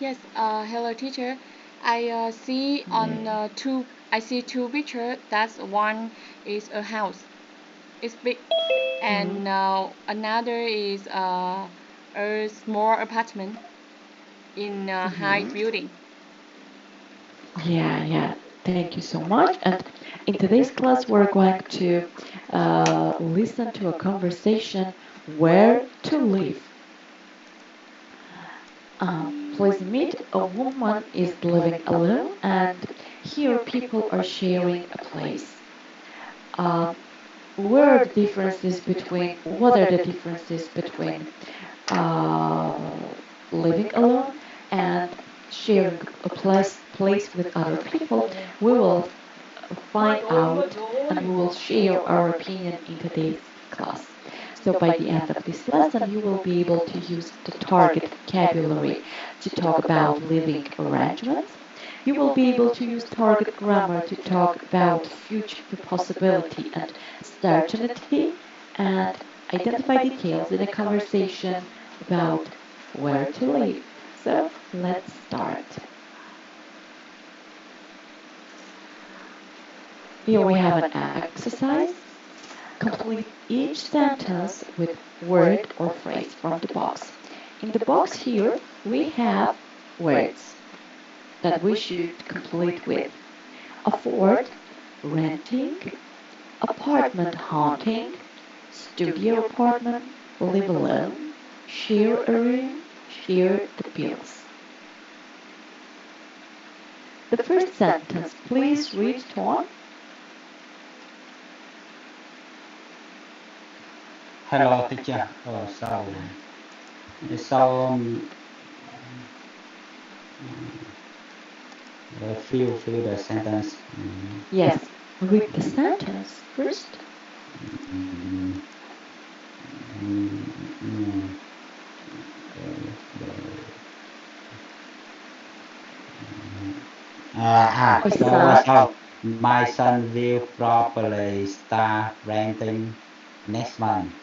Yes, hello teacher. I see on Yeah. I see two pictures. That's one is a house. It's big, Mhm. and another is a small apartment in a high Mhm. building. Yeah, yeah. Thank you so much. And in today's class, we're going to listen to a conversation where to live. Please meet a woman is living alone, and here people are sharing a place. Um, where are the differences between what are the differences between uh, living alone and sharing a place with other people? We will find out and we will share our opinion in today's class. So by the end of this lesson, you will be able to use the target vocabulary to talk about living arrangements. You will be able to use target grammar to talk about future possibility and certainty and identify details in a conversation about where to live. So let's start. Here we have an exercise. Complete each sentence with word or phrase from the box. In the box here, we have words that we should complete with. Afford, renting, apartment haunting, studio apartment, live alone, share a room, share the bills. The first sentence, please read it on. Hello, teacher. Fill the sentence. Yes, read the sentence first. Mm, mm, mm, My so son. my son will probably start renting next month.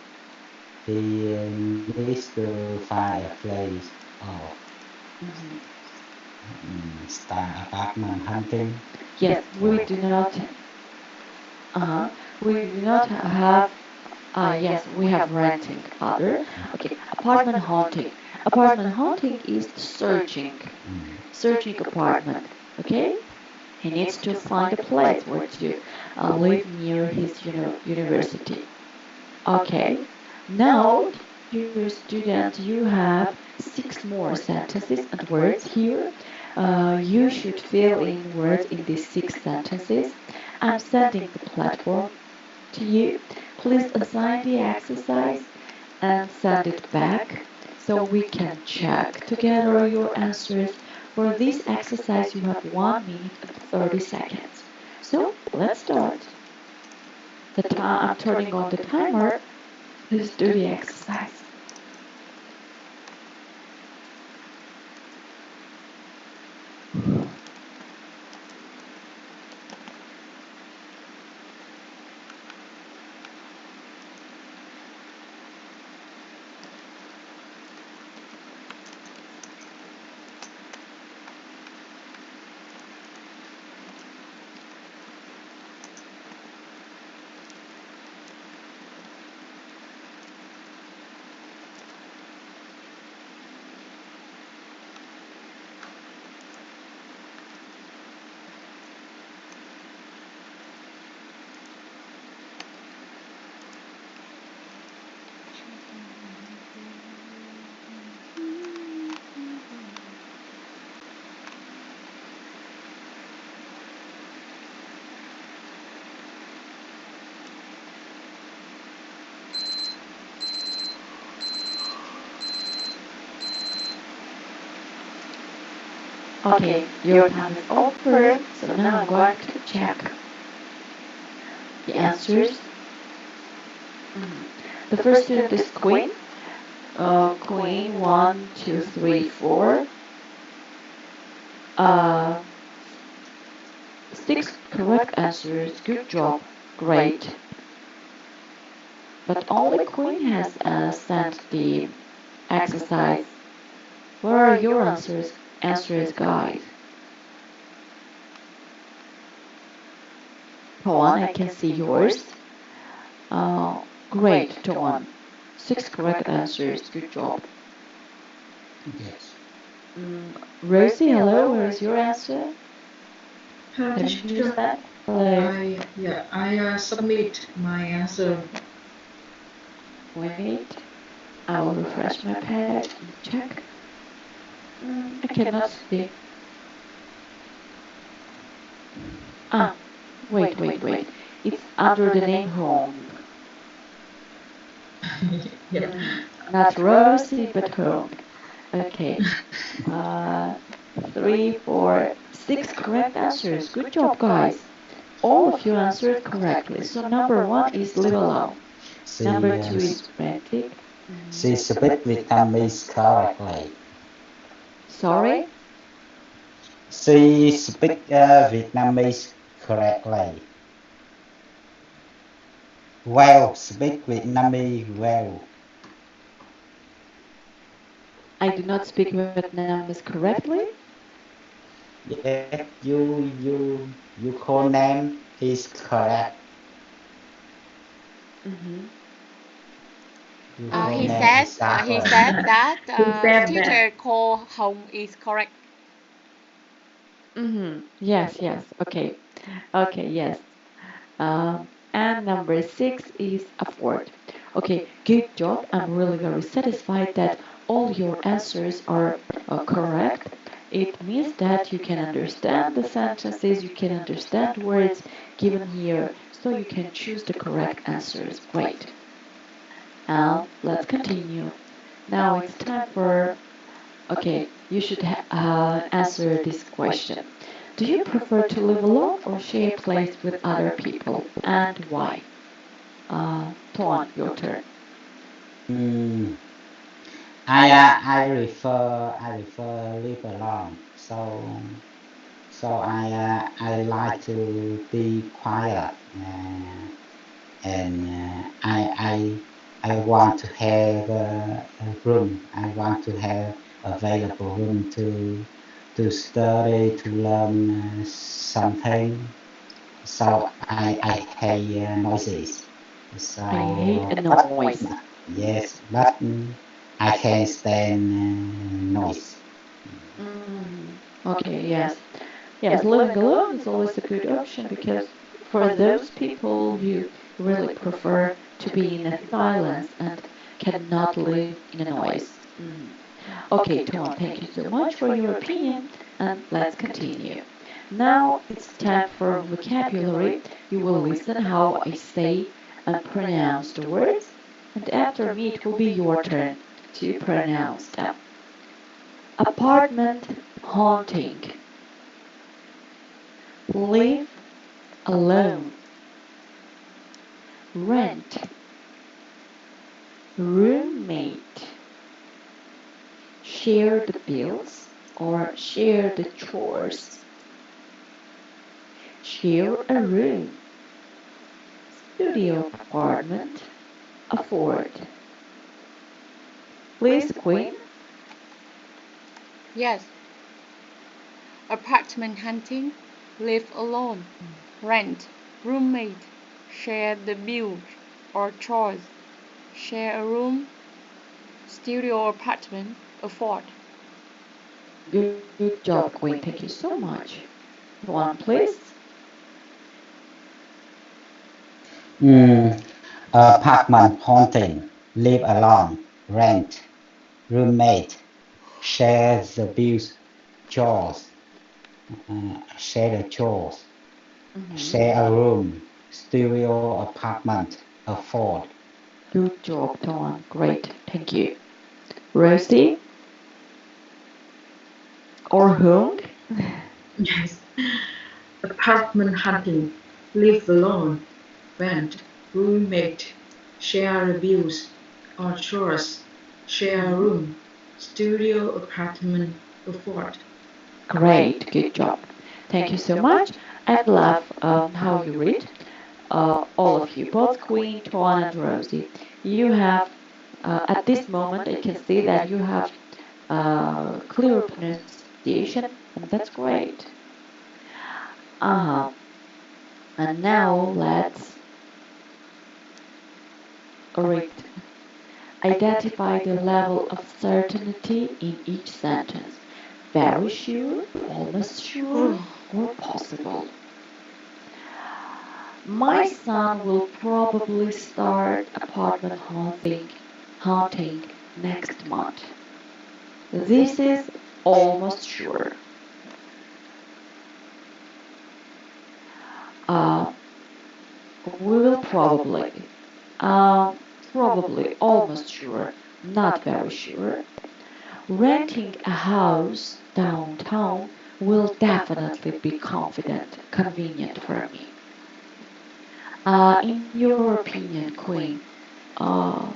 He needs to find a place. Oh, Mhm. start apartment hunting. Yes, we do not. Uh-huh. We do not have. Yes, we have renting. Other. Okay. Apartment hunting. Apartment hunting is searching, searching apartment. Okay. He needs to find a place where to live near his university. Okay. Now, dear student, you have 6 more sentences and words here. You should fill in words in these 6 sentences. I'm sending the platform to you. Please assign the exercise and send it back so we can check together your answers. For this exercise, you have 1 minute and 30 seconds. So let's start. I'm turning on the timer. Please do the exercise. Okay, your time is over, so now I'm going to check the answers. The first student is Queen. Queen, one, two, three, four. Uh, 6 correct answers. Good job. Great. But only Queen has sent the exercise. Where are your answers? answers, guys? Toan, I can see yours. Great, Toan. 6 correct answers. Good job. Yes. Rosie, hello. Where is your answer? Hello, Can you teacher. stand? Hello. I submit my answer. Wait. I will refresh my page and check. I cannot see. Ah, wait. It's under the name home. Yeah. Not Rosie, but home. Okay. Uh, 3, 4, 6 correct answers. Good job, guys. All of you answered correctly. So number 1 is live alone. Number 2 is renting. She speak Vietnamese correctly. Sorry? She speak Vietnamese correctly. Well, speak Vietnamese well. I do not speak Vietnamese correctly. Yeah, you call name is correct. Mm-hmm. You Uh, call he Okay. name said he exactly. said that Who said that? teacher call home is correct. Mm-hmm. Yes. Okay, yes. And number 6 is afford. Okay, good job. I'm really very satisfied that all your answers are correct. It means that you can understand the sentences, you can understand words given here, so you can choose the correct answers. Great. Let's continue. Now it's time for, okay, you should answer this question. Do you prefer to live alone or share a place with other people, and why? Tuan, your turn. Mm, I prefer live alone. So I like to be quiet and I want to have a room. I want to have available room to study to learn something. So I hate noises. I hate a So noise. yes, but I can stand noise. Okay, yes. Yes, living alone is always a good option because for those people who really prefer to be in a silence and cannot live in a noise. Okay, Tuan, thank you so much for your opinion, and let's continue. Now it's time for vocabulary. You will listen how I say and pronounce the words, and after me it will be your turn to pronounce them. Apartment haunting. Live alone. Rent. Roommate. Share the bills or share the chores. Share a room. Studio apartment. Afford. Please, Queen. Yes. Apartment hunting, live alone, rent, roommate, share the bills or chores, share a room, studio apartment, afford. Good job, Queen. Thank you so much. One, please. Mm, apartment haunting, live alone, rent, roommate, share the bills, chores, share the chores, Mhm. share a room, studio apartment, afford. Good job, Dawn. Great. Thank you. Rosie or Hung? Yes. Apartment hunting. Live alone. Rent. Roommate. Share bills or chores. Share a room. Studio apartment. Afford. Great. Good job. Thank you so much. I love how you read. All of you, both Queen, Tuan, and Rosie. You have, at this moment, I can see that you have clear negotiation, and that's great. Uh-huh. And now let's rate. Identify the level of certainty in each sentence. Very sure, almost sure, or possible. My son will probably start apartment hunting next month. This is almost sure. Uh, we will probably, almost sure, not very sure. Renting a house downtown will definitely be convenient for me. In your opinion, Queen, uh,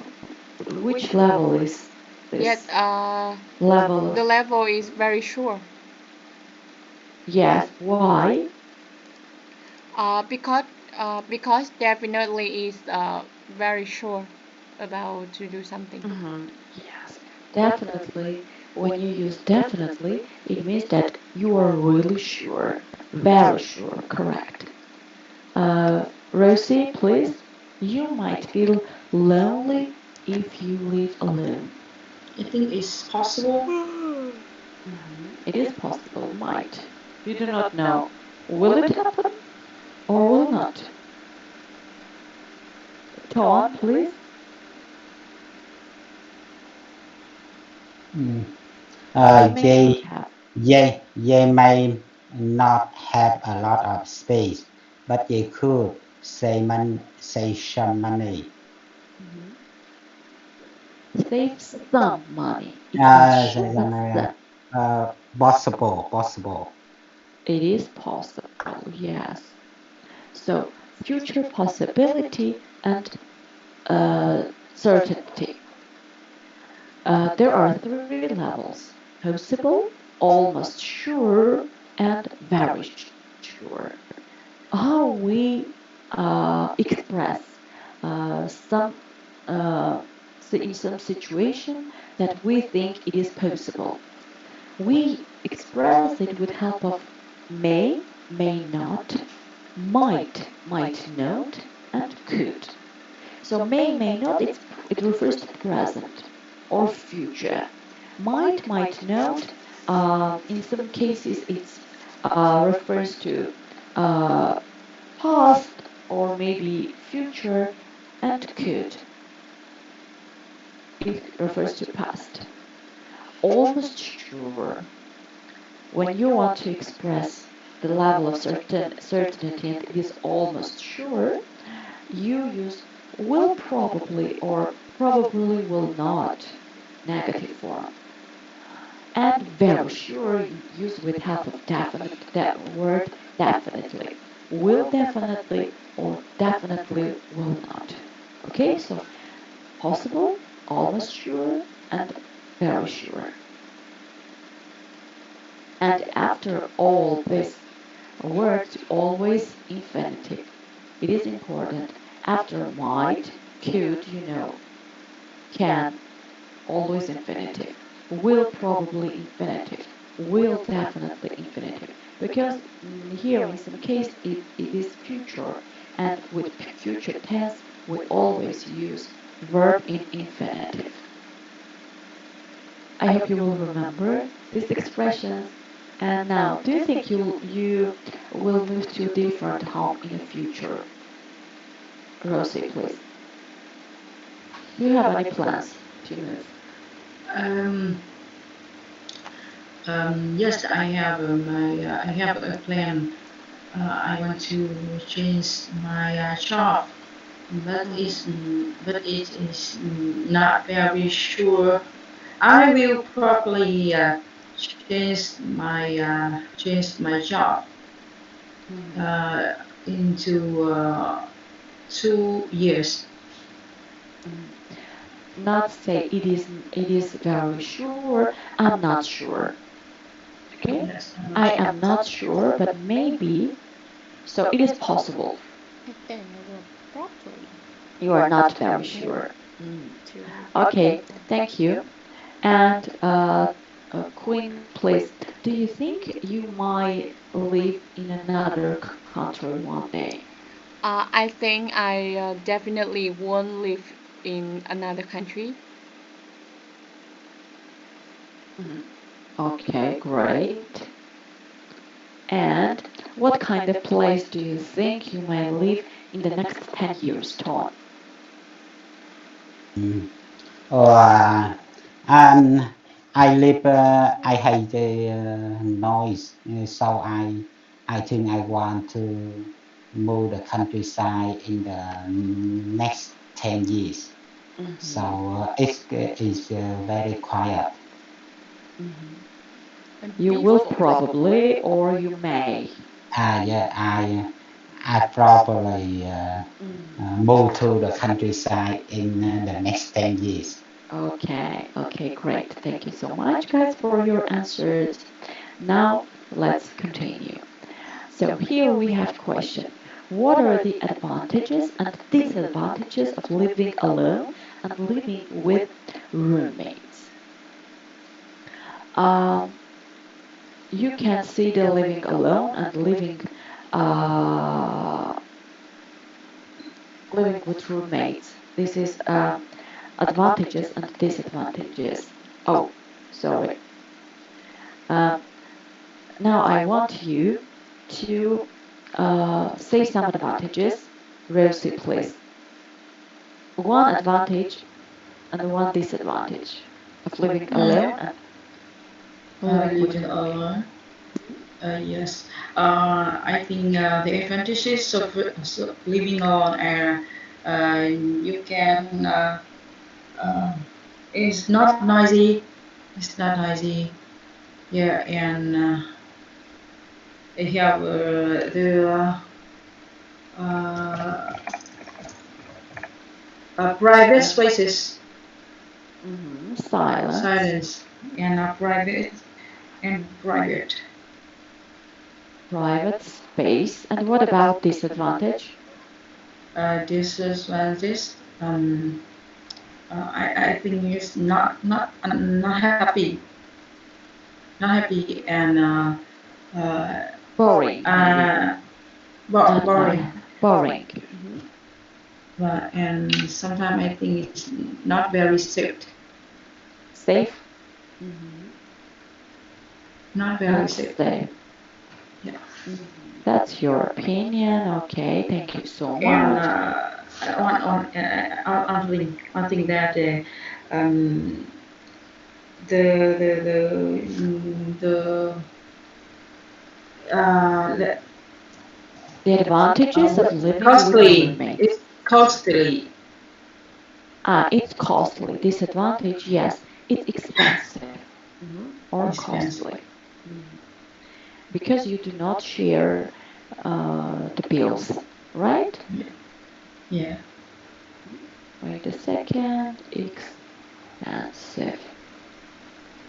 which level is Yet this level? the level is very sure. Yes, why? Because definitely is very sure about to do something. Yes, definitely. When you use definitely, it means that you are really sure, very sure, correct. Rosie, please. You might feel lonely if you live alone. I think it's possible. It is possible, might. You do not know. Will it happen or will not? Ton, please. Mm. They may not They, have. they may not have a lot of space, but they could save some money. Mhm. Save some money. It's not Save sure, some but money. some. Possible. It is possible, yes. So, future possibility and certainty. There are three levels: possible, almost sure, and very sure. How we express some in some situation that we think it is possible. We express it with help of may not, might not, and could. So may not, it refers to present or future. Might not, in some cases it's refers to uh, past or maybe future, and could, it refers to past. Almost sure. When you want to express the level of certainty and it is almost sure, you use will probably or probably will not, negative form. And very sure you use with help of definite, that word definitely. Will definitely or definitely will not. Okay, so possible, almost sure, and very sure. And after all this, words always infinitive. It is important. After might, could, can, always infinitive. Will probably infinitive. Will definitely infinitive. Because here in some case it is future, and with future tense we always use verb in infinitive. I hope you will remember these expressions. And now, do you think you will move to a different home in the future? Rosie, please. Do you have any plans to move? Um, yes, I have a plan. I want to change my job, but it is not very sure. I will probably change my job Mhm. uh, into 2 years. Not say it is very sure. I'm not sure. Okay? Yes, I'm not I sure. am not sure, but maybe. So it is possible. Properly You are not very sure. Mm. to Okay, thank you. And Queen, please. Do you think you might live in another country one day? I think I definitely won't live in another country. Mhm. Okay, great. And what kind of place do you think you may live in the next 10 years, Tom? Mm. Or um, I hate the noise, so I think I want to move the countryside in the next 10 years. So Hmm. it's very quiet. Hmm. And You will peaceful. probably or you may. Yeah, I probably Mm. move to the countryside in the next 10 years. Okay, okay, great. Thank you so much, guys, for your answers. Now, let's continue. So here we have question. What are the advantages and disadvantages of living alone and living with roommates? Um, you can see the living alone and uh, living with roommates. This is advantages and disadvantages. Oh, sorry. Um, Now I want you to say some advantages. Rosie, please. One advantage and one disadvantage of living alone and living with Living roommate. alone. Yes. I think the advantages of living alone are you can uh, it's not noisy. It's not noisy. Yeah, and they have the uh, private spaces, Silence, silence, and private and private. private space. And what about disadvantage? This is this. I think it's not I'm not happy, not happy, and Boring, maybe. uh, Not boring. boring. Mhm. And sometimes I think it's not very safe. Safe. Hmm. Not very Not safe. safe. Yeah. That's your opinion. Okay, thank you so And much. one thing that um, the the The advantages of living with costly. roommates. It's costly. It's costly. Disadvantage, yes, it's expensive or Expensive. costly. Mhm. Because you do not share the bills, right? Yeah. Wait a second. Expensive.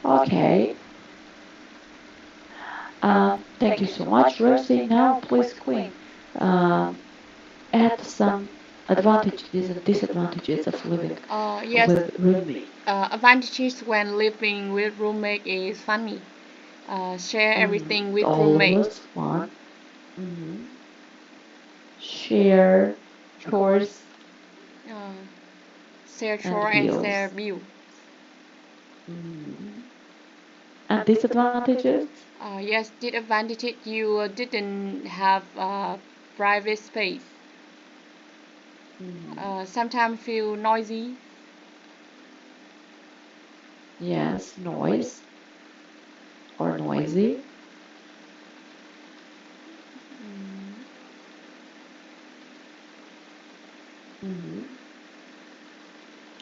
Okay. Thank you so much, Rosie. Now, please, Queen, um, add some advantages and disadvantages of living Yes, with roommate. advantages when living with roommate is funny. Share everything It's with roommate. always fun. hmm Share chores Uh, share and chore and share bills. view. hmm And disadvantages? Yes, disadvantage you didn't have private space. hmm Sometimes feel noisy. Yes, noise or noisy. Mm, hmm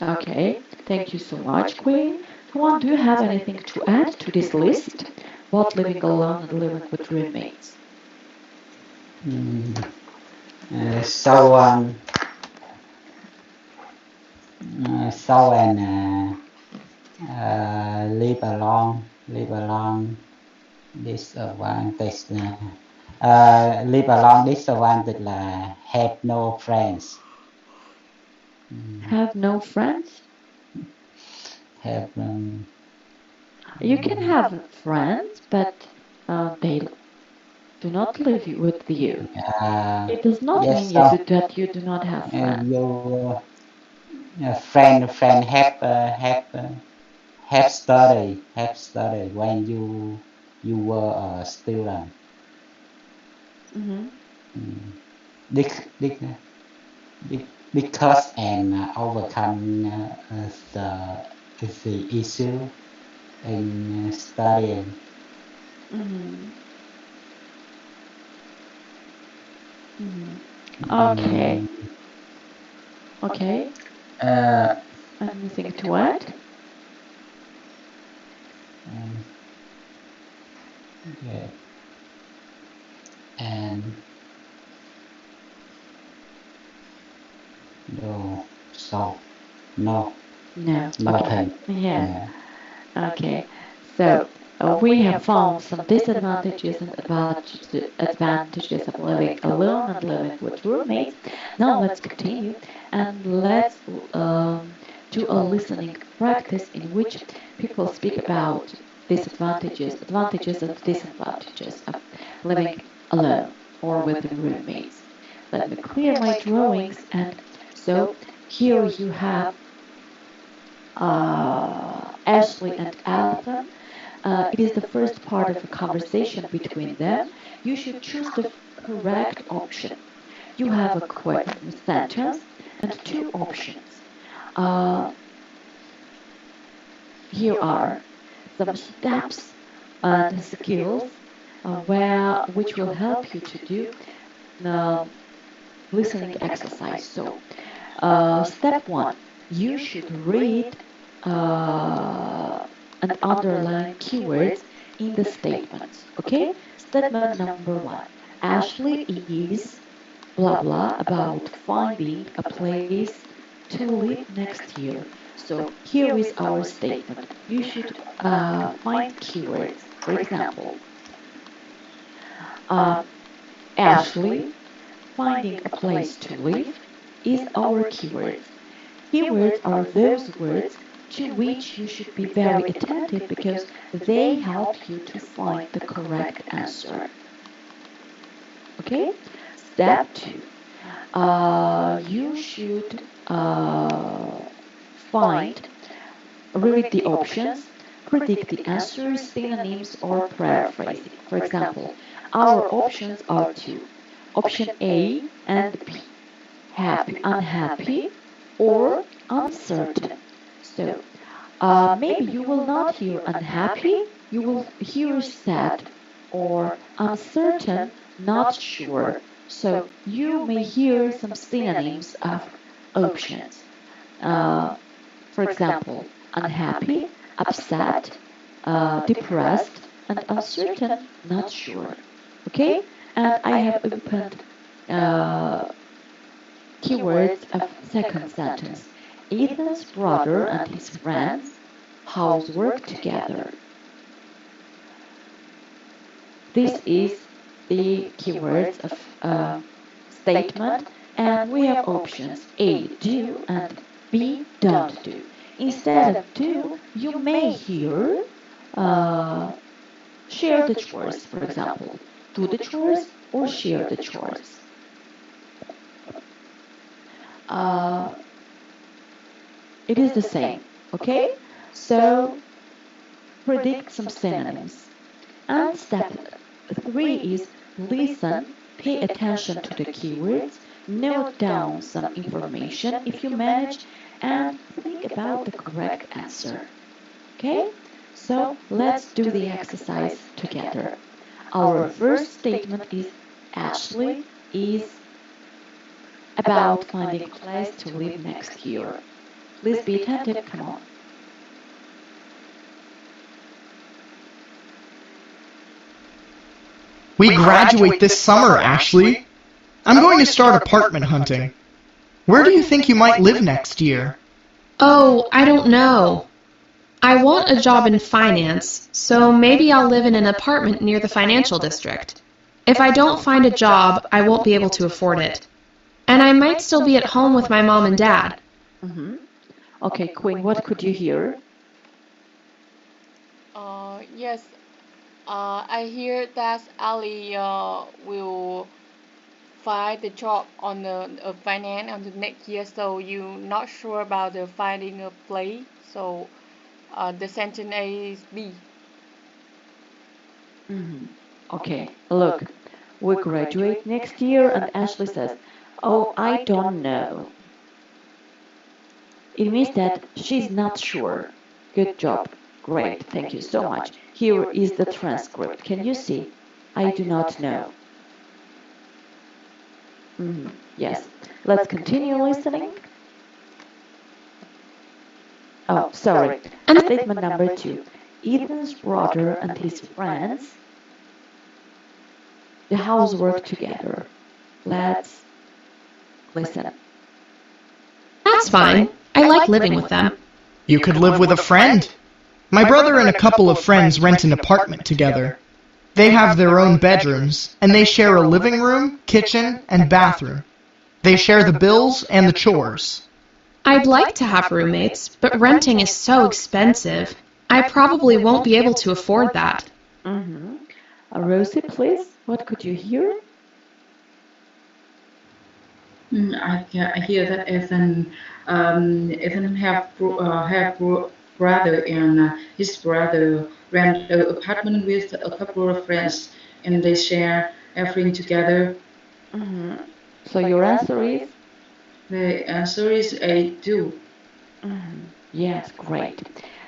Okay, thank you so much, Queen. Tuan, do you have anything to add to this list? Both living alone and living with roommates. Mm. So and live along disadvantage live along disadvantage là have no friends. Have no friends? Have You can have friends, but they do not live with you. Uh, It does not yes, mean that you do not have friends. your friend have study when you were a student. Hmm. Mm. Bec- bec- because and overcome the issue in studying. Hmm. Hmm. Okay. Mm, Okay. uh, Anything to add? um, yeah, and no, so no, No. Okay. nothing. Yes. Yeah. Okay. So we have found some disadvantages and advantages of living alone and living with roommates. Now let's continue and let's do a listening practice in which people speak about advantages and disadvantages of living alone or with roommates. Let me clear my drawings, and so here you have Ashley and Adam. It is the first part of a conversation between them. You should choose the correct option. You have a sentence and two options. Uh, Here are some steps and skills which will help you to do the listening exercise. So, step one, you should read uh, and underline keywords in the statements. Okay? Statement number one. Ashley is blah blah about finding a place to live next year. So here is our statement. You should find keywords. For example, uh, Ashley finding a place to live is our keywords. Keywords are those words to which you should be very attentive because they help you to find the correct answer. Okay? Step two. You should find, read the options, predict the answers, synonyms, or paraphrasing. For example, our options are two. Option A and B. Happy, unhappy, or uncertain. So, maybe you will not hear unhappy, you will hear sad or uncertain, not sure. So, you may hear some synonyms of options. Uh, for example, unhappy, upset, depressed, and uncertain, not sure. Okay? And I have opened uh, keywords of second sentence. Ethan's brother and his friends housework together. This is the keywords of statement, and we have options A, do, and B, don't do. Instead of do, you may hear uh, share the chores, for example, do the chores or share the chores. Uh, it is the same, okay? So predict some synonyms. And step three is listen, pay attention to the keywords, note down some information if you manage, and think about the correct answer. Okay? So let's do the exercise together. Our first statement is Ashley is about finding a place to live next year. Please be attentive. Come on. We graduate this summer, Ashley. I'm going to start apartment hunting. Where do you think you might live next year? Oh, I don't know. I want a job in finance, so maybe I'll live in an apartment near the financial district. If I don't find a job, I won't be able to afford it. And I might still be at home with my mom and dad. Mm-hmm. Okay, Queen, what could you hear? Yes, I hear that Ali will find the job on the finance on the next year, so you not sure about the finding a place. So the sentence A is B. Mhm. Okay, look, we graduate next year, and Ashley says, "Oh, I don't know." It means that she's not sure. Good job. Great, thank you so much. Here is the transcript. Can you see? I do not know. Yes. Let's continue listening. Oh, sorry. And Statement number two. Ethan's brother and his friends, the housework together. Let's listen. that's fine. I like living with them. You could live with a friend. My brother and a couple of friends rent an apartment together. They have their own bedrooms, and they share a living room, kitchen, and bathroom. They share the bills and the chores. I'd like to have roommates, but renting is so expensive. I probably won't be able to afford that. Mm-hmm. Rosie, please, what could you hear? I hear that Ethan brother and his brother rent an apartment with a couple of friends, and they share everything together. Mm-hmm. So your answer is? The answer is I do. Yes, great.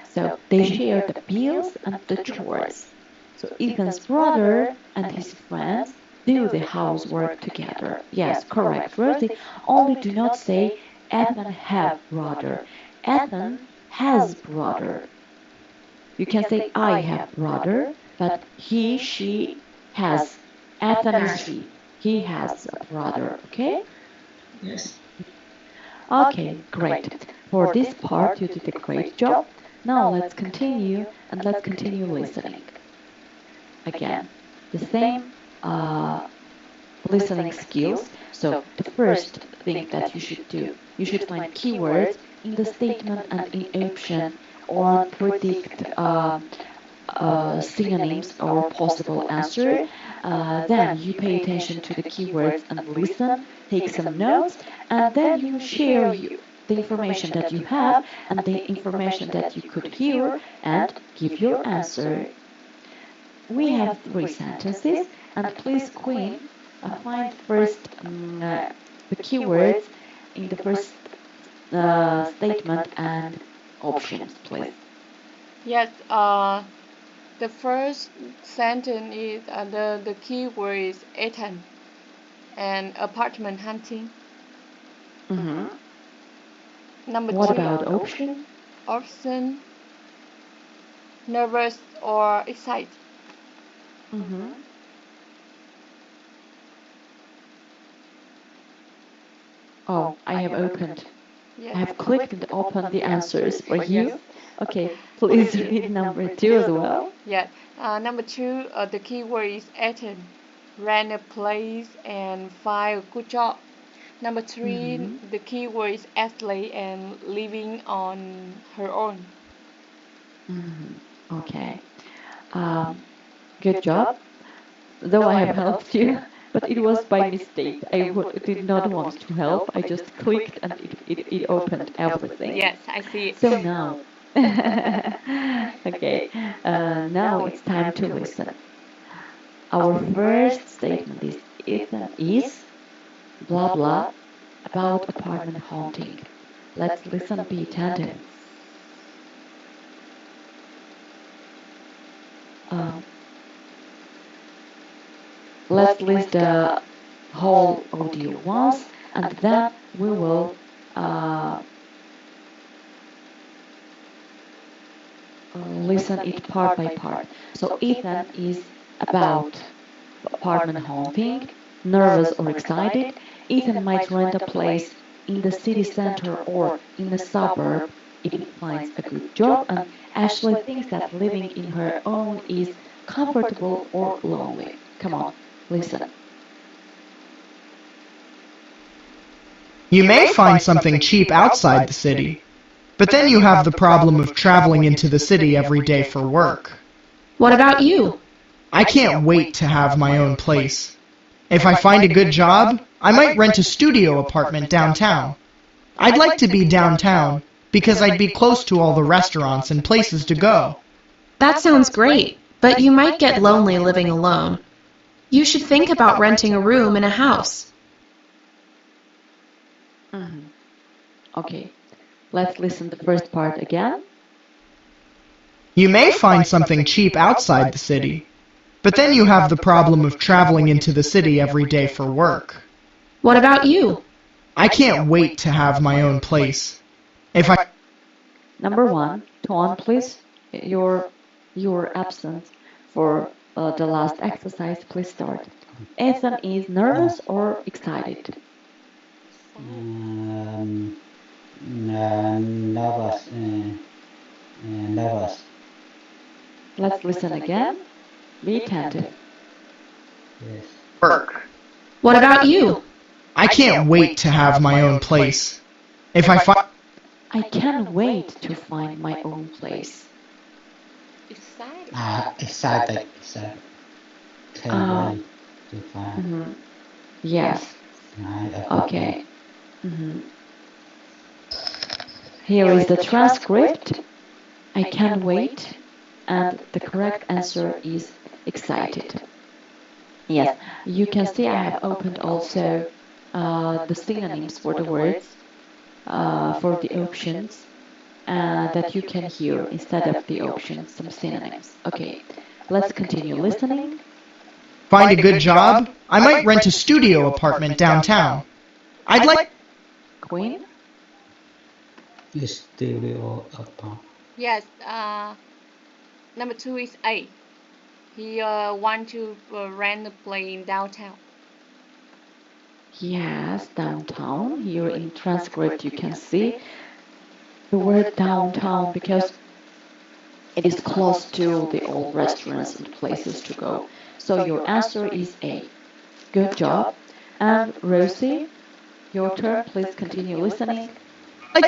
So they share the bills and the chores. So Ethan's brother and his friends do the housework together. Yes, correct, Rosie. Only do not say Ethan have brother. Ethan has brother. You can say I have brother, but he, she has. Ethan is he. He has a brother, okay? Yes. Okay, great. For this part, you did a great job. Now let's continue and let's continue listening. Again, the same listening skills. So the first thing that you should do, you should find keywords in the statement and in option or predict synonyms or possible answer. Then you pay attention to the keywords and listen, take some notes, and then you share the information that you have and the information that you could hear and give your answer. We have three sentences, and please, Queen, find first the keywords in the first statement and options, please. Yes, the first sentence is the keyword is Ethan and apartment hunting. Mm-hmm. Number What two, about option? option nervous or excited. Mm-hmm. Oh, I have opened. Yes. I have clicked and opened the answers for you. Okay, please read number two as well. Yes. Number two, the keyword is Ethan. Rent a place and find a good job. Number three, Mm-hmm. the keyword is Ashley and living on her own. Mm-hmm. Okay. Um, Good job. Though I have helped you, but it was by mistake. Did not want to help. I just clicked and it opened everything. Yes, I see it. So now, okay, now it's time to listen. Our first statement is Ethan is blah blah about apartment haunting. Let's listen, be attentive. Um, let's list the whole audio once, and then we will uh, listen it part by part. So Ethan is about apartment haunting, nervous or excited. Ethan might rent a place in the city center or in a suburb if he finds a good job, and Ashley thinks that living in her own is comfortable or lonely. Come on, listen. You may find something cheap outside the city, But then you have the problem of traveling into the city every day for work. What about you? I can't wait to have my own place. If I find a good job, I might rent a studio apartment downtown. I'd like to be downtown because I'd be close to all the restaurants and places to go. That sounds great, but you might get lonely living alone. You should think about renting a room in a house. Mhm. Okay, let's listen to the first part again. You may find something cheap outside the city, but then you have the problem of traveling into the city every day for work. What about you? I can't wait to have my own place. If I Number one, Tuan, please. Your your absence for the last exercise. Please start. Ethan is nervous or excited. Um, nervous, nervous. Let's listen again. Be attentive. Yes. work, What about you? I can't wait to have my own place. If I find I can't wait to find my own place. Excited. Excited, excited. Can't Uh, wait to find mhm. Yes. my apartment. Okay. Mhm. Here is the transcript. I can't wait. And the correct answer is excited. Yes, you can see I have opened also the synonyms for the words, for the options that you can hear instead of the options, some synonyms. Okay, let's continue listening. find a good job, I might rent a studio apartment downtown. I'd like Queen? Studio apartment. Yes. Number two is A. He want to rent a place in downtown. Yes, downtown. Here in transcript you can see the word downtown because it is close to the old restaurants and places to go. So your answer is A. Good job. And Rosie, your turn. Please continue listening.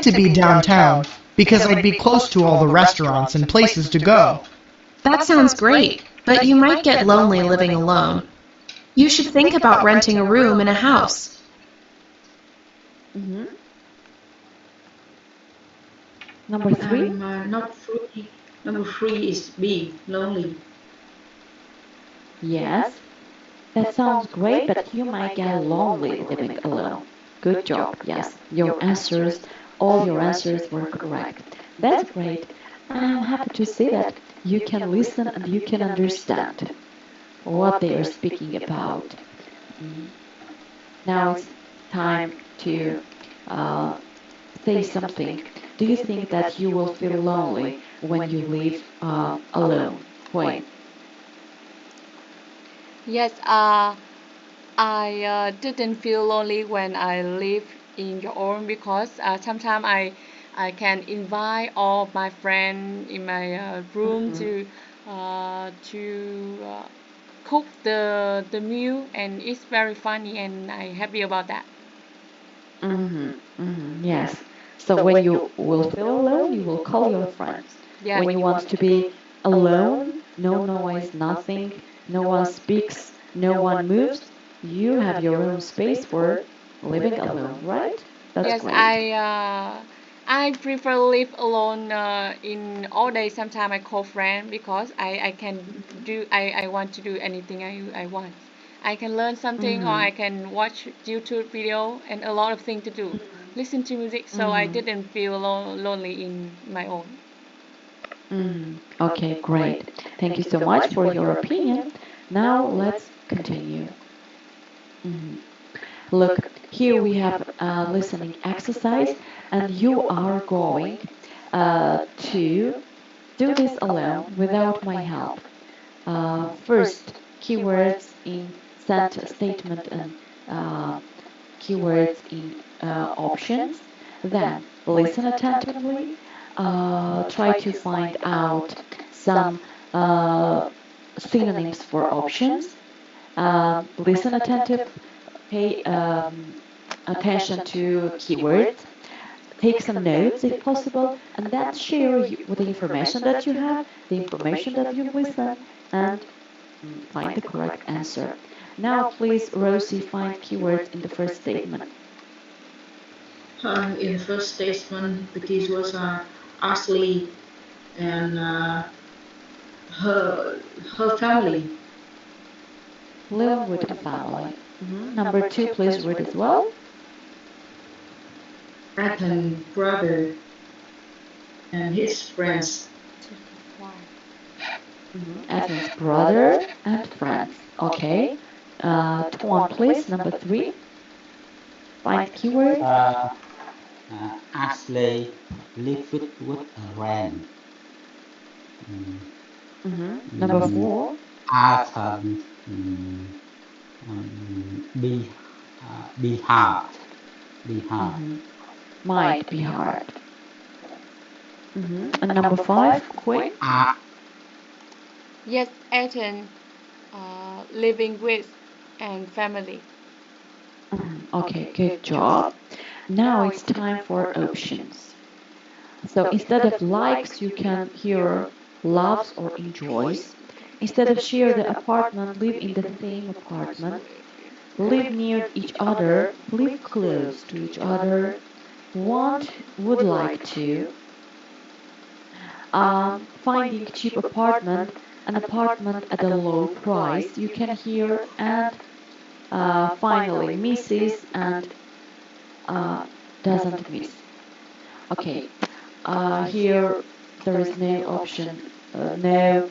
to be downtown because I'd be close to all the restaurants and places to go. That sounds great, but you might get lonely living alone. You should think about renting a room in a house. Mhm. Number three. Not free. Number three is B, lonely. Yes, that sounds great, but you might get lonely living alone. Good job. Yes, your answers, all your answers were correct. That's great. I'm happy to see that you can listen and you can understand what they are speaking about. Mm. Now it's time to uh, say something. Do you think that you will feel lonely when you live alone? When? Yes. I didn't feel lonely when I live in your own because sometimes I can invite all my friends in my room Mhm. to cook the meal, and it's very funny and I happy about that. Yes. So when you will feel alone, you will call your friends. Yeah. When you want to be alone, no noise, nothing, no one speaks, no one moves, you have your own space for living alone, right? That's Yes, great. I prefer live alone in all day. Sometimes I call friend because I can I want to do anything I want. I can learn something or Mm-hmm. I can watch YouTube video and a lot of things to do. Listen to music, so I Mm-hmm. didn't feel lonely in my own. Mm-hmm. Okay, great. Thank you so much for your opinion. Now let's continue. Mhm. Look, here we have a listening exercise, and you are going to do this alone without my help. First, keywords in sentence statement and uh, keywords in options. Then, listen attentively. Try to find out some uh, synonyms for options. Listen attentive. Pay attention to keywords. Take some notes if possible, and then share with the information that you have, the information that you listen, and find the correct answer. Now, please, Rosie, find keywords in the first statement. In the first statement, the keys was Ashley and her her family. Living with a family. Number 2, please read as well. Ethan brother and his friends. Ethan's brother and friends. Okay. Tuan, please. Number 3. Find keyword. Ashley live with a friend. Number 4. Arthur be be hard. Be hard. Might be hard. And number 5, quick. Yes, Ethan, living with and family. Okay, good job. Now it's time for options. So instead of likes, you can hear loves or enjoys. Instead of share the apartment, live in the same apartment. Live near each other, live close to each other. Want, would like to. Finding cheap apartment, an apartment at a low price. You can hear and finally misses and doesn't miss. Okay, here there is no option, no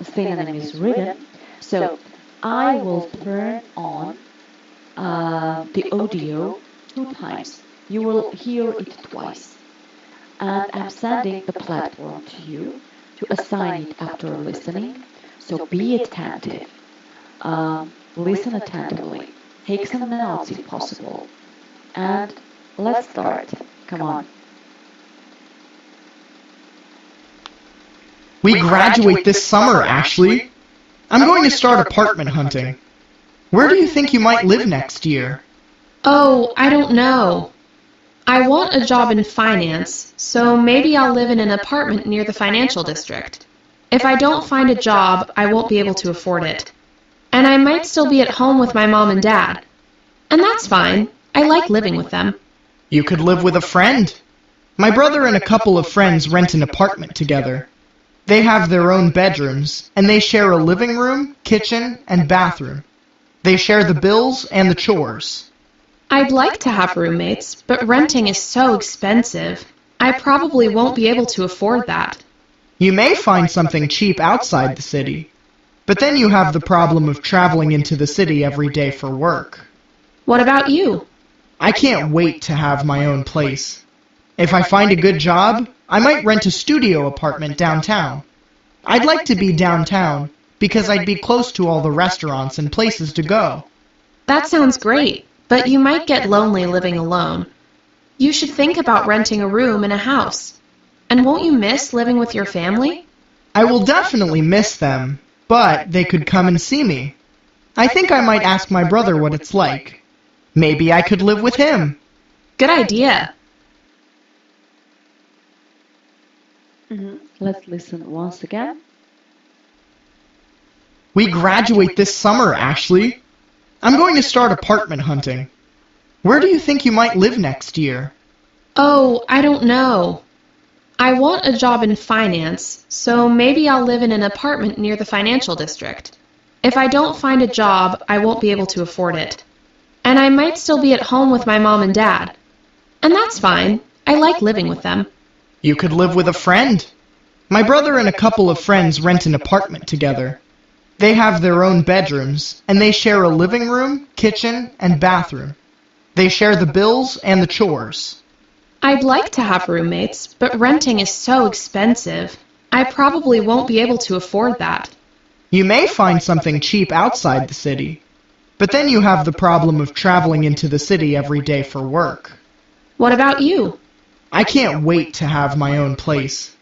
synonym is written. So I will turn on the audio 2 times. You will hear it twice. And I'm sending the platform to you to assign it after listening. So be attentive. Listen attentively. Take some notes if possible. And let's start. Come on. We graduate this summer, Ashley. I'm going to start apartment hunting. Where do you think you might live next year? Oh, I don't know. I want a job in finance, so maybe I'll live in an apartment near the financial district. If I don't find a job, I won't be able to afford it. And I might still be at home with my mom and dad. And that's fine. I like living with them. You could live with a friend. My brother and a couple of friends rent an apartment together. They have their own bedrooms, and they share a living room, kitchen, and bathroom. They share the bills and the chores. I'd like to have roommates, but renting is so expensive. I probably won't be able to afford that. You may find something cheap outside the city, but then you have the problem of traveling into the city every day for work. What about you? I can't wait to have my own place. If I find a good job, I might rent a studio apartment downtown. I'd like to be downtown because I'd be close to all the restaurants and places to go. That sounds great, but you might get lonely living alone. You should think about renting a room in a house. And won't you miss living with your family? I will definitely miss them, but they could come and see me. I think I might ask my brother what it's like. Maybe I could live with him. Good idea. Let's listen once again. We graduate this summer, Ashley. I'm going to start apartment hunting. Where do you think you might live next year? Oh, I don't know. I want a job in finance, so maybe I'll live in an apartment near the financial district. If I don't find a job, I won't be able to afford it. And I might still be at home with my mom and dad. And that's fine. I like living with them. You could live with a friend. My brother and a couple of friends rent an apartment together. They have their own bedrooms, and they share a living room, kitchen, and bathroom. They share the bills and the chores. I'd like to have roommates, but renting is so expensive. I probably won't be able to afford that. You may find something cheap outside the city, but then you have the problem of traveling into the city every day for work. What about you? I can't wait to have my own place.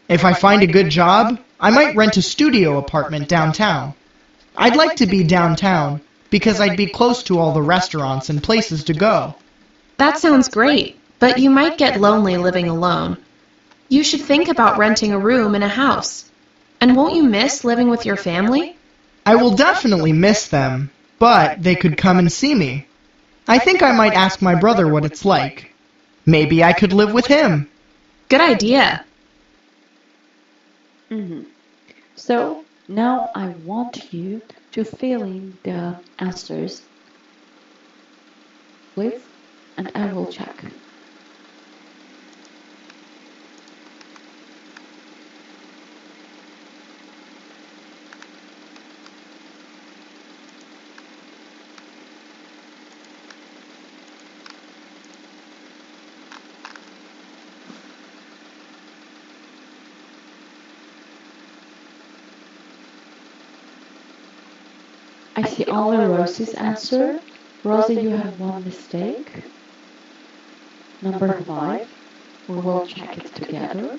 If I find a good job, I might rent a studio apartment downtown. I'd like to be downtown because I'd be close to all the restaurants and places to go. That sounds great, but you might get lonely living alone. You should think about renting a room in a house. And won't you miss living with your family? I will definitely miss them, but they could come and see me. I think I might ask my brother what it's like. Maybe I could live with him. Good idea. So now I want you to fill in the answers, please, and I will check. I see only Rosie's answer. Rosie, you have one mistake. Number 5. We will check it together.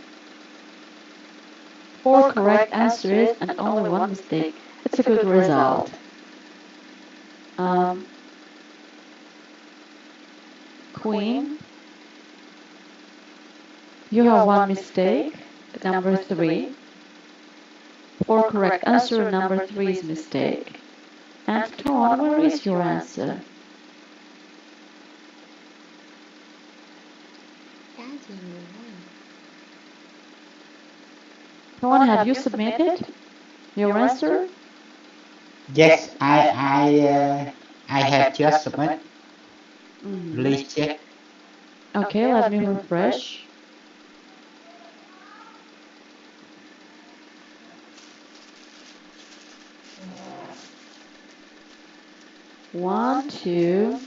4 correct answers and only one mistake. It's a good result. Queen, you have one mistake. Number 3. 4 correct answer. Number 3 is mistake. And Ton, where is your answer? Ton, have you submitted your answer? Yes, I have just submit. Please check. Okay, let me refresh. One, two.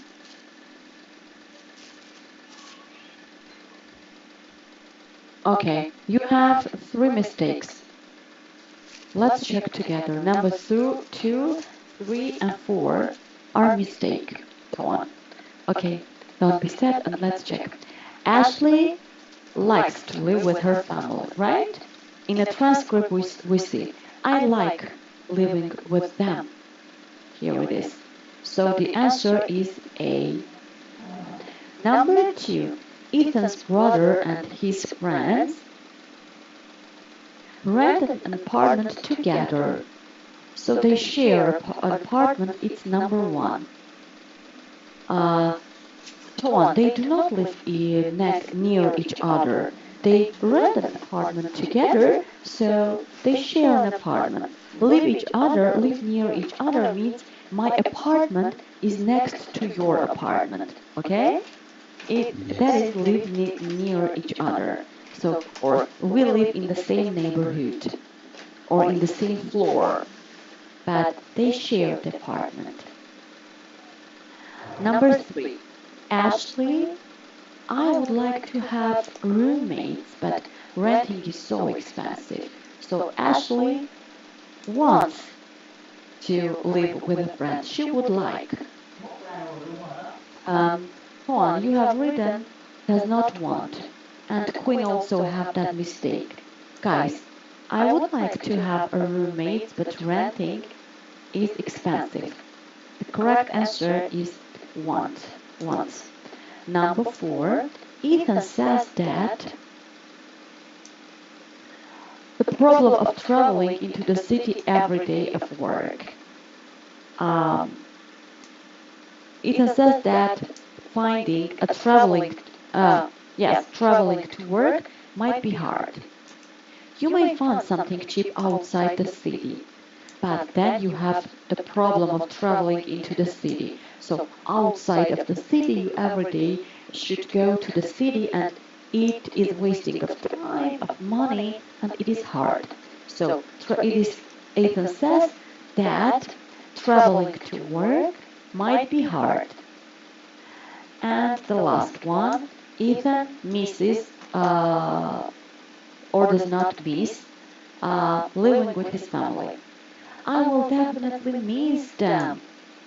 Okay, you have 3 mistakes. Let's check together. Number 2, 3, and 4 are mistake. Go on. Okay, don't be sad and let's check. Ashley likes to live with her family, right? In a transcript we see, I like living with them. Here it is. So the answer is A. Number 2, Ethan's brother and his friends rented an apartment together. So they share an apartment, it's number 1. They do not live near each other. They rent an apartment together, so they share an apartment. Live near each other means my apartment is next to your apartment, okay? That is live near each other. So, or we live in the same neighborhood, or in the same floor, but they share the apartment. Number 3, Ashley, I would like to have roommates, but renting is so expensive. So Ashley wants to live with a friend. She would like. Juan, you have written does not want. And Queen also have that mistake. Guys, I would like to have a roommate, but renting is expensive. The correct answer is want. Wants. Number 4, Ethan says that the problem of traveling into the city every day of work. Ethan says that finding a traveling to work might be hard. You may find something cheap outside the city, but then you have the problem of traveling into the city. So outside of the city, you every day should go to the city, and it is wasting of time, of money, and it is hard. So Ethan says that traveling to work might be hard. And the last one, Ethan misses or does not miss living with his family. I will definitely miss them,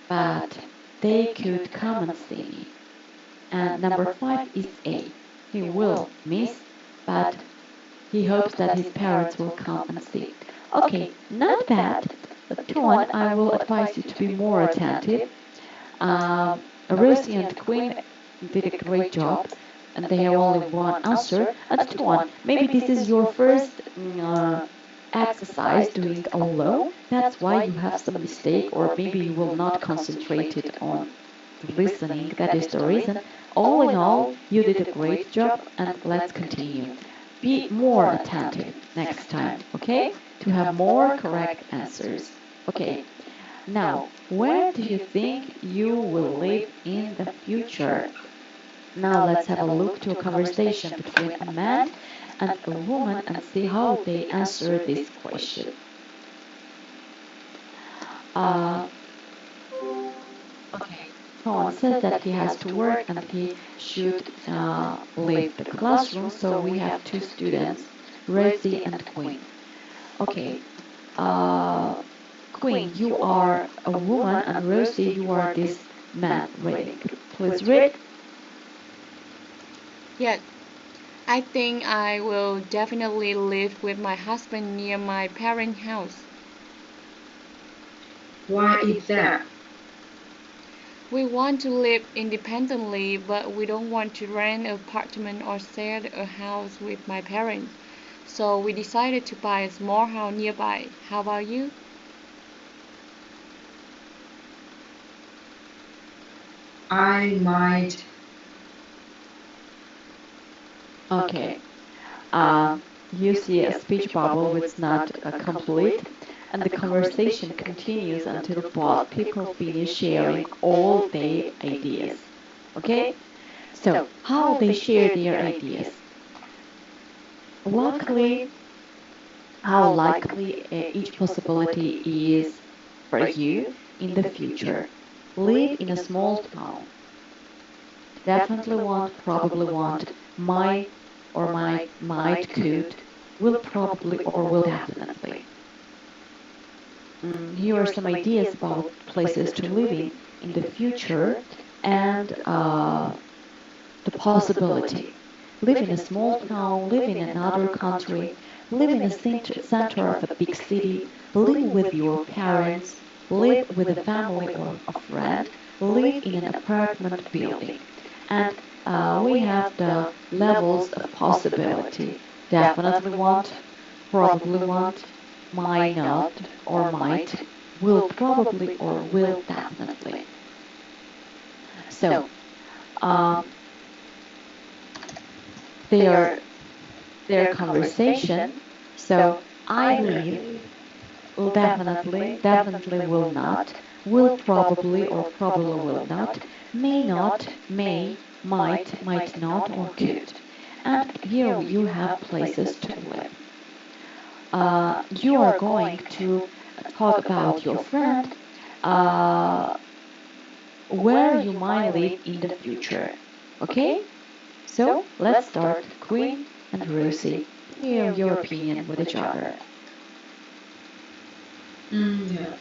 but they could come and see me. And number 5 is A. He will miss, but he hopes that his parents will come and see. Okay, not bad. But Tuan, I will advise you to be more attentive. Rosie and Queen did a great job, and they have only one answer. And two one, maybe this is your first exercise doing alone. That's why you have some mistake, or maybe you will not concentrate it on listening. That is the reason. All in all, you did a great job, and let's continue. Be more attentive next time, okay? To have more correct answers. Okay, now, where do you think you will live in the future? Now let's have a look to a conversation between a man and a woman and see how they answer this question. Uh, okay. Tom says that he has to work and he should leave the classroom, so we have two students, Rosie and Queen. Okay. Uh, Queen, you are a woman, and Rosie, you are this man reading. Please read. Yes, I think I will definitely live with my husband near my parents' house. Why is that? We want to live independently, but we don't want to rent an apartment or share a house with my parents. So we decided to buy a small house nearby. How about you? I might. Okay. Uh, you see a speech bubble which is not complete, and the conversation continues until both people finish sharing all their ideas. Okay? So, how they share their ideas? Luckily, how likely each possibility is for you in the future. Live in a small town. Definitely want, probably want, might, could, will probably, or will definitely. Here are some ideas about places to live in the future, and the possibility. Live in a small town, live in another country, live in a center of a big city, live with your parents, live with a family or a friend, live in an apartment building. And we have the levels of possibility. Definitely want, probably want, might not, or might, will probably, or will definitely. So, um, their conversation. So I believe will definitely will not, will probably or probably will not, may not, may, might not, or could. And here you have places to live. You are going to talk about your friend, uh, where you might live in the future. Okay? So let's start, Queen and Rosie. Hear your opinion with each other. Yeah.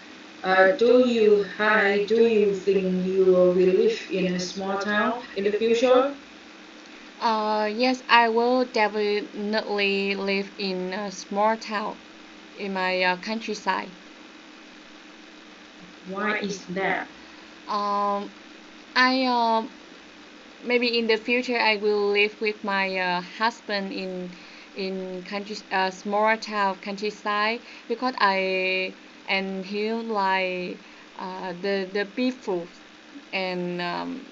Do you think you will live in a small town in the future? Yes, I will definitely live in a small town in my countryside. Why is that? Um, I maybe in the future I will live with my husband in country small town countryside because I and he like the peaceful and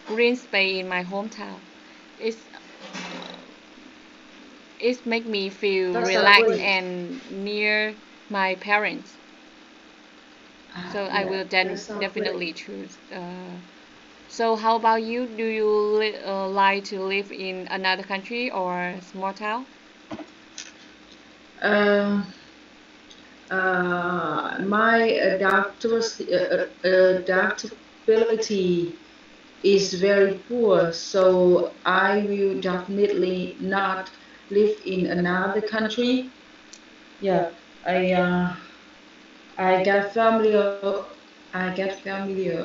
green space in my hometown. It's it make me feel That's relaxed great. and near my parents. So I Yeah, will that then sounds great. definitely choose. So how about you? Do you like to live in another country or small town? Um, my adaptability is very poor, so I will definitely not live in another country. Yeah, I I got familiar I get familiar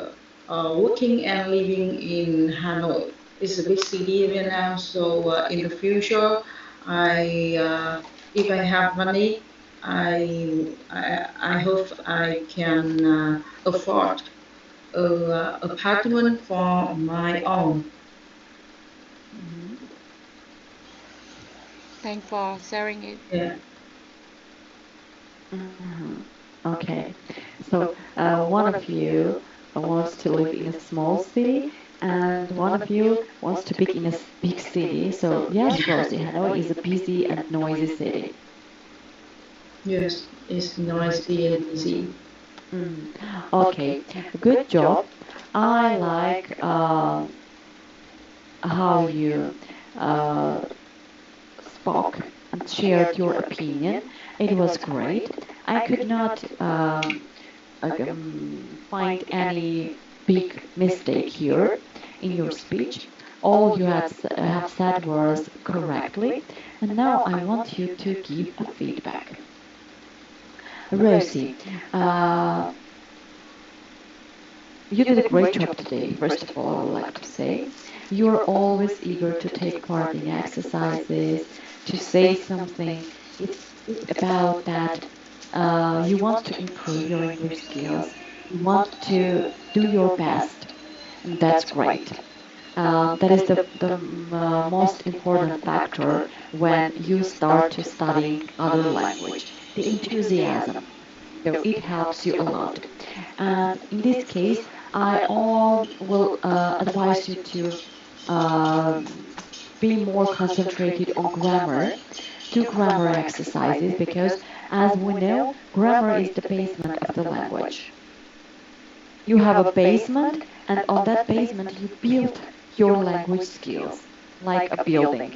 working and living in Hanoi. It's a big city right now, so in the future, I if I have money, I hope I can afford a apartment for my own. Thanks for sharing it. Yeah. Mhm. Okay. So one of you wants to live in a small city, and one of you wants to be in a big city. So yes, Rosie, Hanoi is a busy and noisy city. Yes, it's noisy and busy. Mm. Okay, good job. I like how you uh, spoke and shared your opinion. It was great. I could not find any big mistake here in your speech. All you have said was correctly, and now I want you to give a feedback. Rosie, uh, you did a great job today. First of all, I would like to say you're always eager to take part in exercises, to say something. It's about that you want to improve your English skills. You want to do your best, and that's great. That is the most important factor when you start to studying other language, the enthusiasm. So it helps you a lot. And in this case, I all will advise you to be more concentrated on grammar, do grammar exercises because, as we know, grammar is the basement of the language. You have a basement, and on that basement, you build your language skills like a building.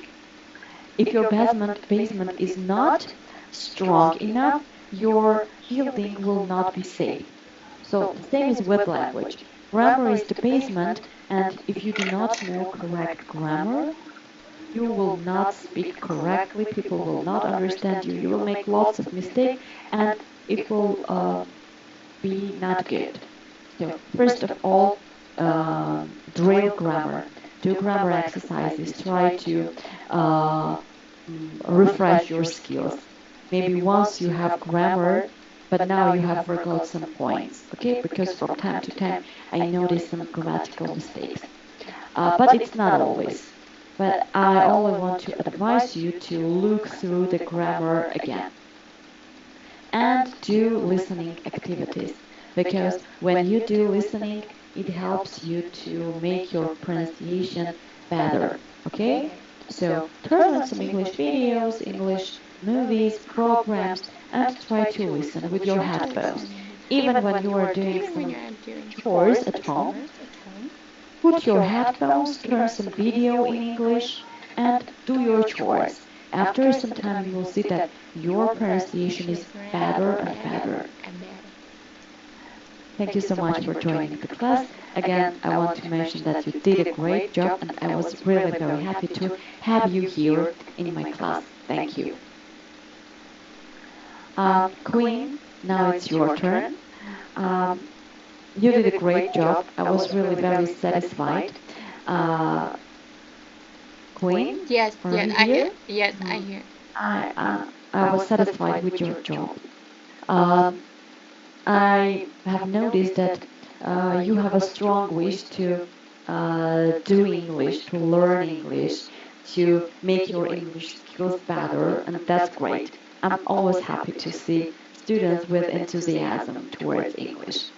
If your basement is not strong enough, your building will not be safe. So the same is with language. Grammar is the basement, and if you do not know correct grammar, you will not speak correctly. People will not understand you. You will make lots of mistakes, and it will be not good. So first of all, drill grammar. Do grammar exercises. Try to uh, refresh your skills. Maybe once you have grammar, but now you have forgot some points. Okay, because from time to time I notice some grammatical mistakes. But it's not always. But I only want to advise you to look through the grammar again and do listening activities because when you do listening, it helps you to make your pronunciation better. Okay? So turn on some English videos, English movies, programs, and try to listen with your headphones. Even when you are doing Even when some you're doing chores at home, chores at home, put your headphones, turn some video in English, and do your chores. After some time, you will see that your pronunciation is better and better. and better. Thank you so much for joining the class. Again, I want to mention that you did a great job, and I was really very happy to have you here in my class. Thank you. Queen, now it's your turn. Um, you did a great job. I was really very satisfied. Uh, Queen, Yes, are yes, you I here? hear. Yes, I Mm, hear. I was satisfied with your job. Um, I have noticed that you have a strong wish to do English, to learn English, to make your English skills better, and that's great. I'm always happy to see students with enthusiasm towards English.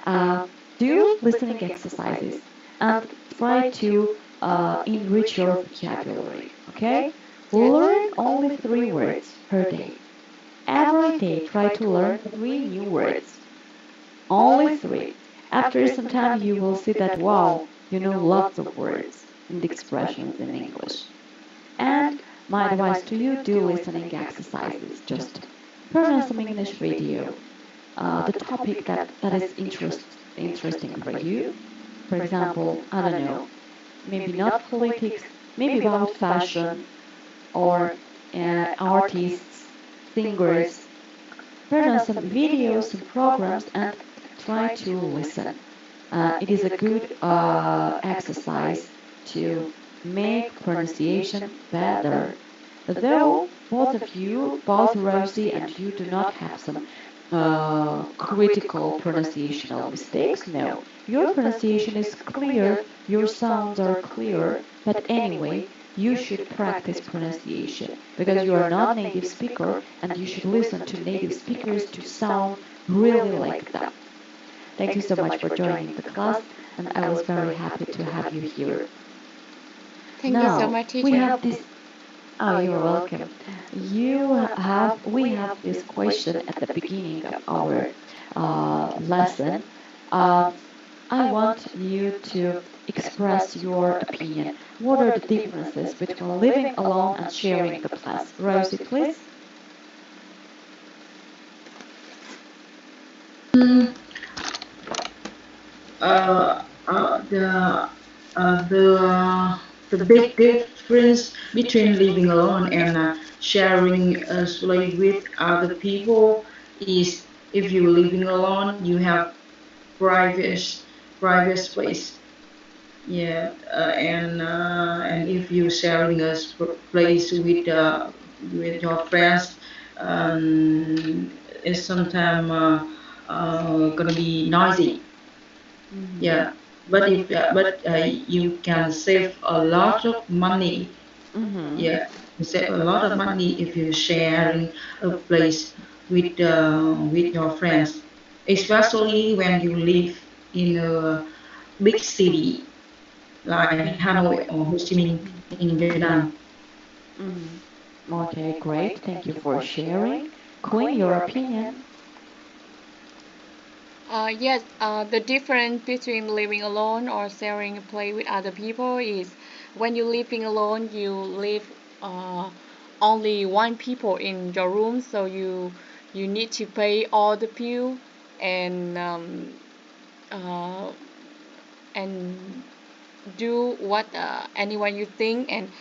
Uh, do listening exercises and try to enrich your vocabulary, okay? Learn only 3 words per day. Every day, try to learn 3 new words. Only 3. After some time, you will see that, wow, you know lots of words and expressions in English. And my advice to you, do listening exercises. Just turn on some English video. The topic that is interesting for you. For example, I don't know, maybe not politics, maybe about fashion or artists, singers. Turn on some videos, some programs, and try to listen. It is a good exercise to make pronunciation better. Though both of you, both Rosie and you, do not have some critical pronunciational mistakes, no. Your pronunciation is clear, your sounds are clear, but anyway, you should practice pronunciation because you are not native speaker and you should listen to native speakers to sound really like them. Thank you so much for joining the class, and I was very happy to have you here. Thank you so Now, much, we teacher. have this. Oh, you're welcome. We have this question at the beginning of our lesson. Um, I want you to express your opinion. What are the differences between living alone and sharing the class? Rosie, please. Mm, uh, uh, the uh, the uh, the big difference between living alone and sharing a slave with other people is if you're living alone, you have private private space. Yeah, and if you're sharing a place with your friends, it's sometimes gonna be noisy. Yeah, but you can save a lot of money. Mm-hmm. Yeah, you save a lot of money if you're sharing a place with your friends, especially when you live in a big city like Hanoi or Ho Chi Minh in Vietnam. Mm-hmm. Okay, great. Thank you for sharing. Queen, your opinion? Yes, the difference between living alone or sharing a place with other people is when you're living alone, you live only one people in your room, so you need to pay all the bill and uh, and do what anyone you think. And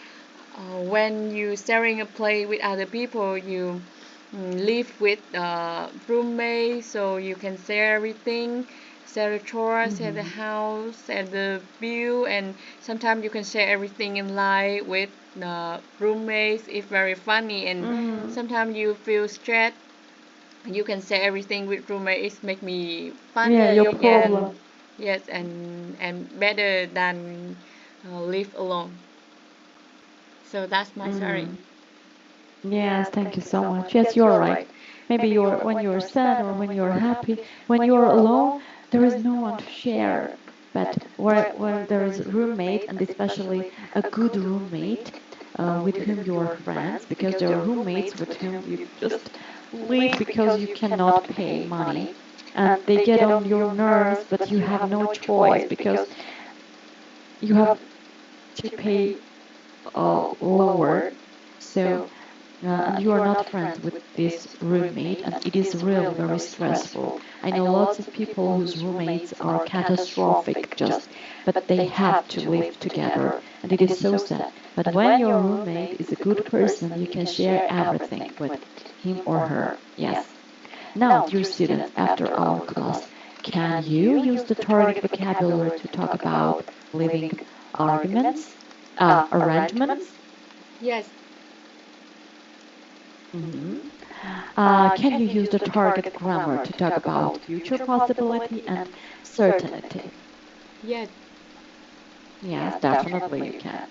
when you sharing a place with other people, you live with roommates, so you can share everything, share the chores, share the Mm-hmm. house, share the bill, and sometimes you can share everything in life with roommates. It's very funny, and Mm-hmm. sometimes you feel stressed. You can share everything with roommates. It make me Yeah, your funny and problem. yes, and better than live alone. So that's my story. Mm. Yes, thank you so much. Yes, you're right. Maybe you're when you're sad or when you're happy, when you're alone, there is no one to share. But when there is a roommate, and especially a good roommate, with whom you are friends, because there are roommates with whom you just live because you cannot pay money, and they get on your nerves, but you have no choice because you have to pay lower. So and you are not friends with this roommate, and it is really very stressful. I know lots of people whose roommates are catastrophic, just but they have to live together, and it is so sad. But when your roommate is a good person, you can share everything with him or her. Yes. Now, dear students, after our class, can you use the target vocabulary to talk about living arguments, arrangements? Yes, Mhm. Can you use the target grammar to talk about future possibility and certainty? yes, Yes, definitely you can.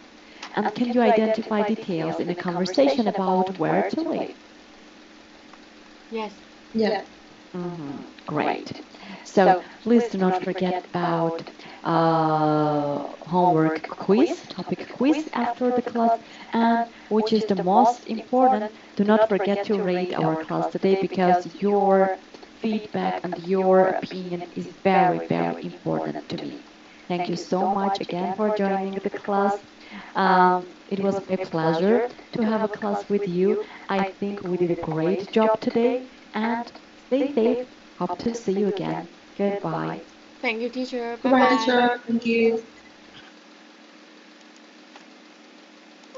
And can you identify details in a conversation about where to live? yes. Yeah. Great. So please do not forget about homework quiz, topic quiz after the class, and which is the most important, do not forget to rate our class today because your feedback and your opinion is very, very important to me. Thank you so much again for joining the class. It was my pleasure to have a class with you. I think we did a great job today, and stay safe. Hope to see you again. Goodbye. Thank you, teacher. Bye Goodbye, bye. teacher. Thank you.